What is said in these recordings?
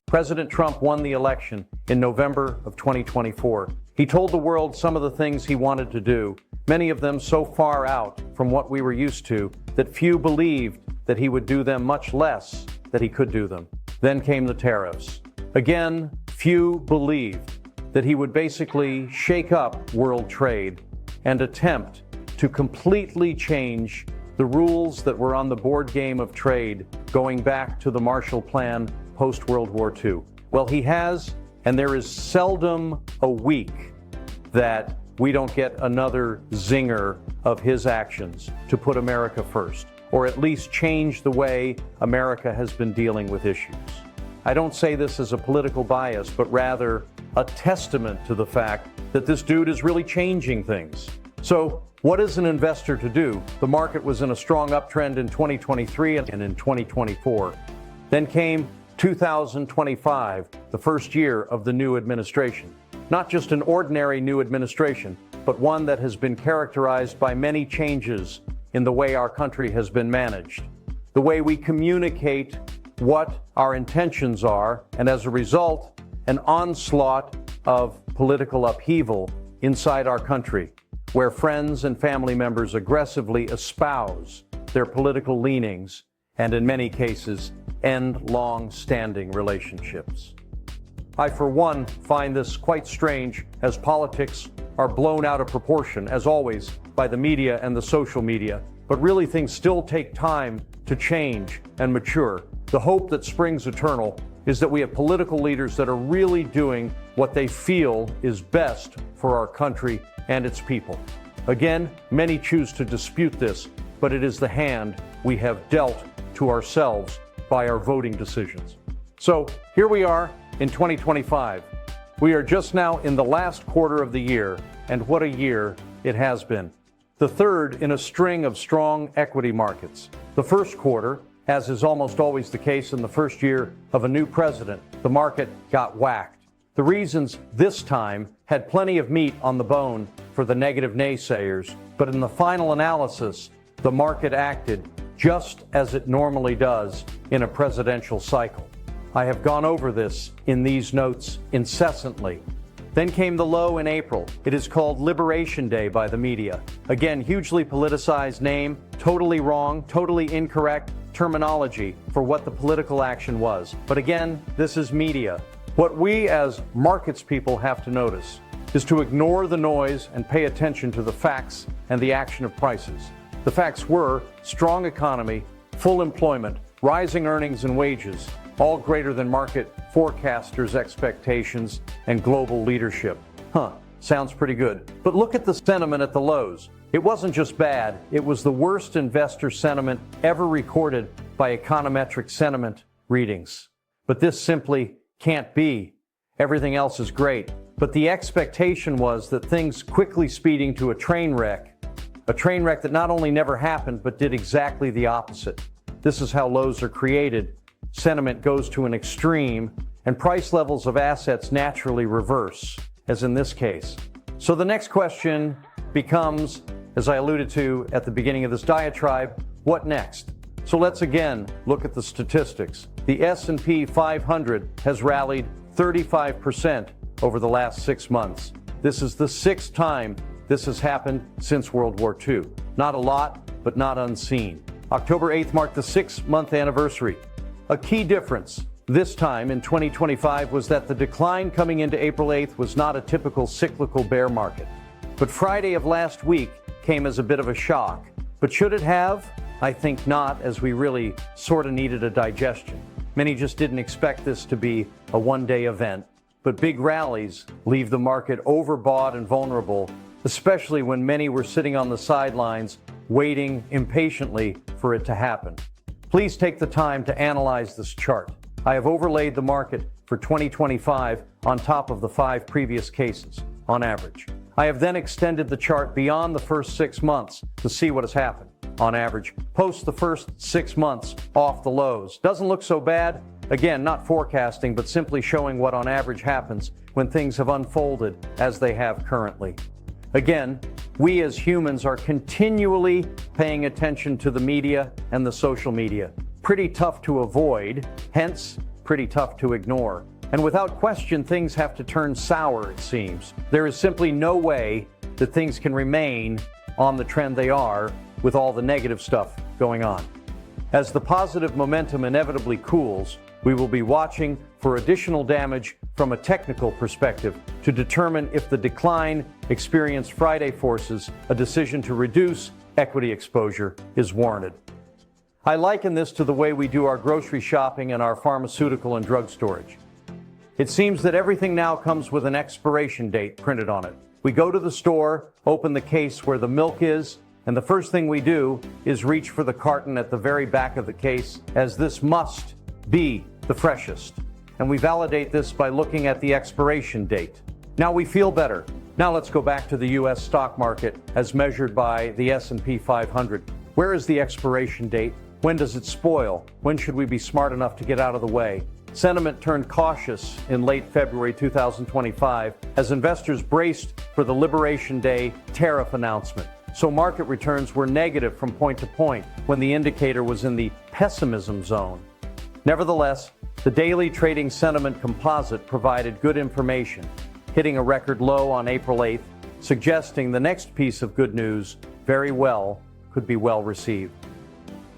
President Trump won the election in November of 2024. He told the world some of the things he wanted to do, many of them so far out from what we were used to that few believed that he would do them, much less that he could do them. Then came the tariffs. Again, few believed that he would basically shake up world trade and attempt to completely change the rules that were on the board game of trade going back to the Marshall Plan post-World War II. Well, he has, and there is seldom a week that we don't get another zinger of his actions to put America first, or at least change the way America has been dealing with issues. I don't say this as a political bias, but rather a testament to the fact that this dude is really changing things. So what is an investor to do? The market was in a strong uptrend in 2023 and in 2024. Then came 2025, the first year of the new administration. Not just an ordinary new administration, but one that has been characterized by many changes in the way our country has been managed, the way we communicate what our intentions are, and as a result, an onslaught of political upheaval inside our country, where friends and family members aggressively espouse their political leanings and, in many cases, end long-standing relationships. I, for one, find this quite strange, as politics are blown out of proportion, as always, by the media and the social media. But really, things still take time to change and mature. The hope that springs eternal is that we have political leaders that are really doing what they feel is best for our country and its people. Again, many choose to dispute this, but it is the hand we have dealt to ourselves by our voting decisions. So here we are in 2025. We are just now in the last quarter of the year, and what a year it has been. The third in a string of strong equity markets. The first quarter, as is almost always the case in the first year of a new president, the market got whacked. The reasons this time had plenty of meat on the bone for the negative naysayers, but in the final analysis, the market acted just as it normally does in a presidential cycle. I have gone over this in these notes incessantly. Then came the low in April. It is called Liberation Day by the media. Again, hugely politicized name, totally wrong, totally incorrect terminology for what the political action was. But again, this is media. What we as markets people have to notice is to ignore the noise and pay attention to the facts and the action of prices. The facts were strong economy, full employment, rising earnings and wages, all greater than market forecasters' expectations, and global leadership. Sounds pretty good. But look at the sentiment at the lows. It wasn't just bad, it was the worst investor sentiment ever recorded by econometric sentiment readings. But this simply can't be. Everything else is great. But the expectation was that things quickly speeding to a train wreck that not only never happened, but did exactly the opposite. This is how lows are created. Sentiment goes to an extreme, and price levels of assets naturally reverse, as in this case. So the next question becomes, as I alluded to at the beginning of this diatribe, what next? So let's again look at the statistics. The S&P 500 has rallied 35% over the last 6 months. This is the 6th time this has happened since World War II. Not a lot, but not unseen. October 8th marked the 6-month anniversary. A key difference this time in 2025 was that the decline coming into April 8th was not a typical cyclical bear market. But Friday of last week came as a bit of a shock. But should it have? I think not, as we really sort of needed a digestion. Many just didn't expect this to be a one-day event. But big rallies leave the market overbought and vulnerable, especially when many were sitting on the sidelines waiting impatiently for it to happen. Please take the time to analyze this chart. I have overlaid the market for 2025 on top of the 5 previous cases, on average. I have then extended the chart beyond the first 6 months to see what has happened, on average, post the first 6 months off the lows. Doesn't look so bad. Again, not forecasting, but simply showing what on average happens when things have unfolded as they have currently. Again, we as humans are continually paying attention to the media and the social media. Pretty tough to avoid, hence pretty tough to ignore. And without question, things have to turn sour, it seems. There is simply no way that things can remain on the trend they are with all the negative stuff going on. As the positive momentum inevitably cools, we will be watching for additional damage from a technical perspective to determine if the decline experienced Friday forces a decision to reduce equity exposure is warranted. I liken this to the way we do our grocery shopping and our pharmaceutical and drug storage. It seems that everything now comes with an expiration date printed on it. We go to the store, open the case where the milk is, and the first thing we do is reach for the carton at the very back of the case, as this must be the freshest. And we validate this by looking at the expiration date. Now we feel better. Now let's go back to the U.S. stock market as measured by the S&P 500. Where is the expiration date? When does it spoil? When should we be smart enough to get out of the way? Sentiment turned cautious in late February 2025 as investors braced for the Liberation Day tariff announcement. So market returns were negative from point to point when the indicator was in the pessimism zone. Nevertheless, the daily trading sentiment composite provided good information, hitting a record low on April 8th, suggesting the next piece of good news very well could be well received.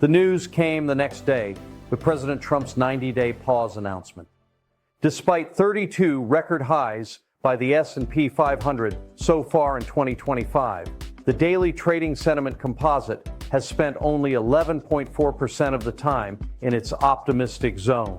The news came the next day with President Trump's 90-day pause announcement. Despite 32 record highs by the S&P 500 so far in 2025, the daily trading sentiment composite has spent only 11.4% of the time in its optimistic zone.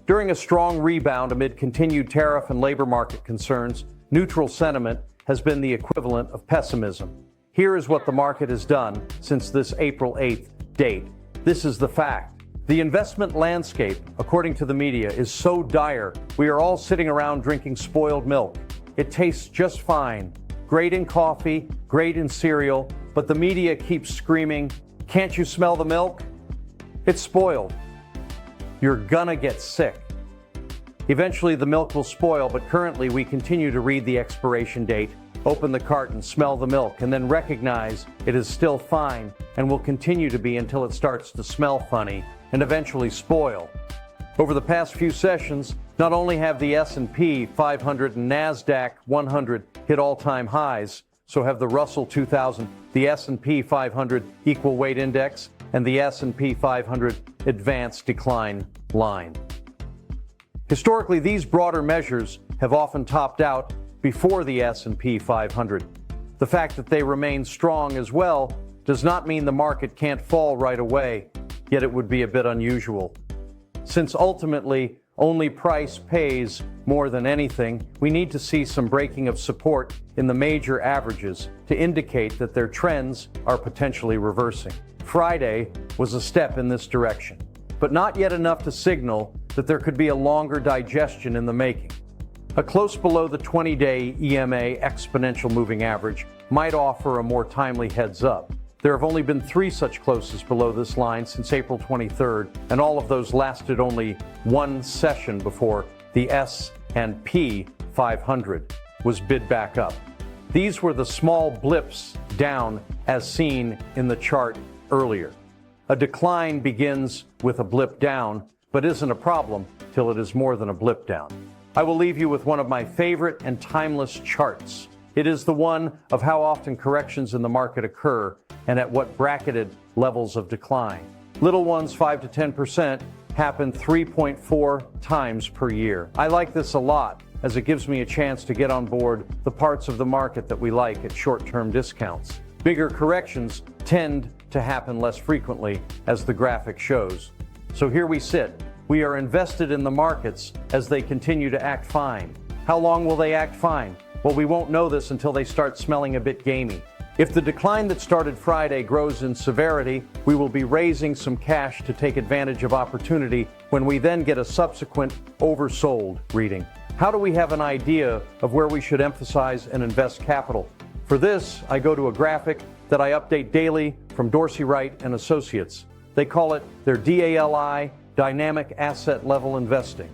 During a strong rebound amid continued tariff and labor market concerns, neutral sentiment has been the equivalent of pessimism. Here is what the market has done since this April 8th date. This is the fact. The investment landscape, according to the media, is so dire, we are all sitting around drinking spoiled milk. It tastes just fine. Great in coffee, great in cereal, but the media keeps screaming, "Can't you smell the milk? It's spoiled. You're gonna get sick." Eventually the milk will spoil, but currently we continue to read the expiration date, open the carton, smell the milk, and then recognize it is still fine and will continue to be until it starts to smell funny and eventually spoil. Over the past few sessions, not only have the S&P 500 and NASDAQ 100 hit all-time highs, so have the Russell 2000, the S&P 500 Equal Weight Index, and the S&P 500 Advanced Decline Line. Historically, these broader measures have often topped out before the S&P 500. The fact that they remain strong as well does not mean the market can't fall right away, yet it would be a bit unusual. Since ultimately only price pays more than anything, we need to see some breaking of support in the major averages to indicate that their trends are potentially reversing. Friday was a step in this direction, but not yet enough to signal that there could be a longer digestion in the making. A close below the 20-day EMA exponential moving average might offer a more timely heads up. There have only been 3 such closes below this line since April 23rd, and all of those lasted only one session before the S&P 500 was bid back up. These were the small blips down as seen in the chart earlier. A decline begins with a blip down, but isn't a problem till it is more than a blip down. I will leave you with one of my favorite and timeless charts. It is the one of how often corrections in the market occur and at what bracketed levels of decline. Little ones, 5 to 10%, happen 3.4 times per year. I like this a lot as it gives me a chance to get on board the parts of the market that we like at short-term discounts. Bigger corrections tend to happen less frequently, as the graphic shows. So here we sit. We are invested in the markets as they continue to act fine. How long will they act fine? Well, we won't know this until they start smelling a bit gamey. If the decline that started Friday grows in severity, we will be raising some cash to take advantage of opportunity when we then get a subsequent oversold reading. How do we have an idea of where we should emphasize and invest capital? For this, I go to a graphic that I update daily from Dorsey Wright and Associates. They call it their DALI, Dynamic Asset Level Investing.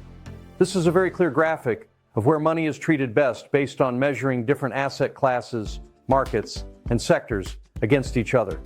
This is a very clear graphic of where money is treated best based on measuring different asset classes, markets, and sectors against each other.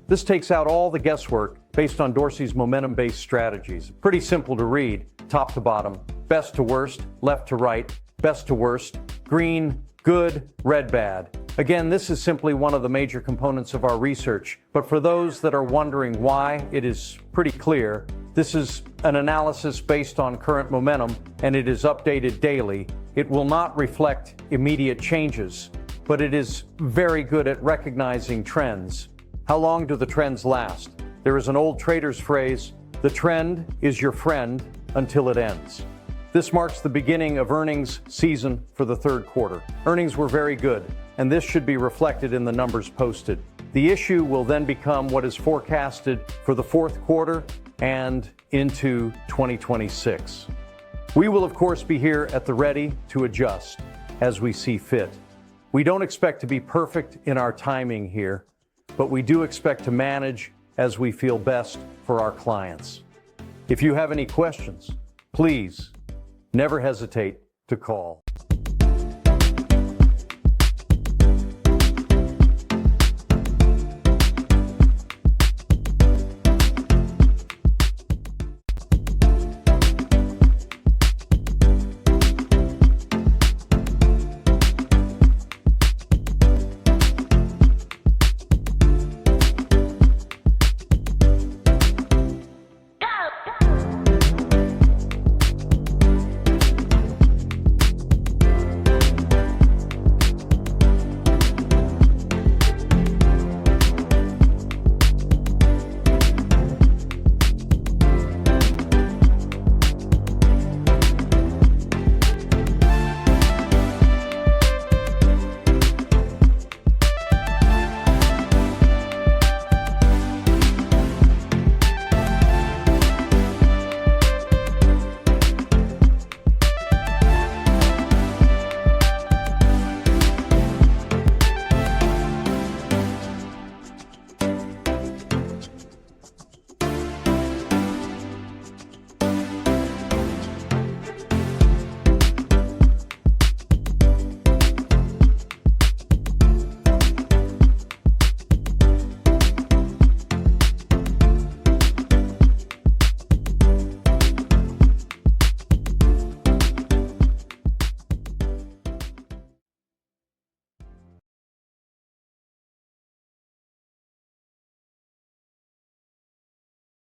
This takes out all the guesswork based on Dorsey's momentum-based strategies. Pretty simple to read. top to bottom, best to worst, left to right, best to worst, green, good, red, bad. Again, this is simply one of the major components of our research, but for those that are wondering why, it is pretty clear. This is an analysis based on current momentum, and it is updated daily. It will not reflect immediate changes, but it is very good at recognizing trends. How long do the trends last? There is an old trader's phrase, the trend is your friend until it ends. This marks the beginning of earnings season for the third quarter. Earnings were very good, and this should be reflected in the numbers posted. The issue will then become what is forecasted for the fourth quarter and into 2026. We will, of course, be here at the ready to adjust as we see fit. We don't expect to be perfect in our timing here, but we do expect to manage as we feel best for our clients. If you have any questions, please never hesitate to call.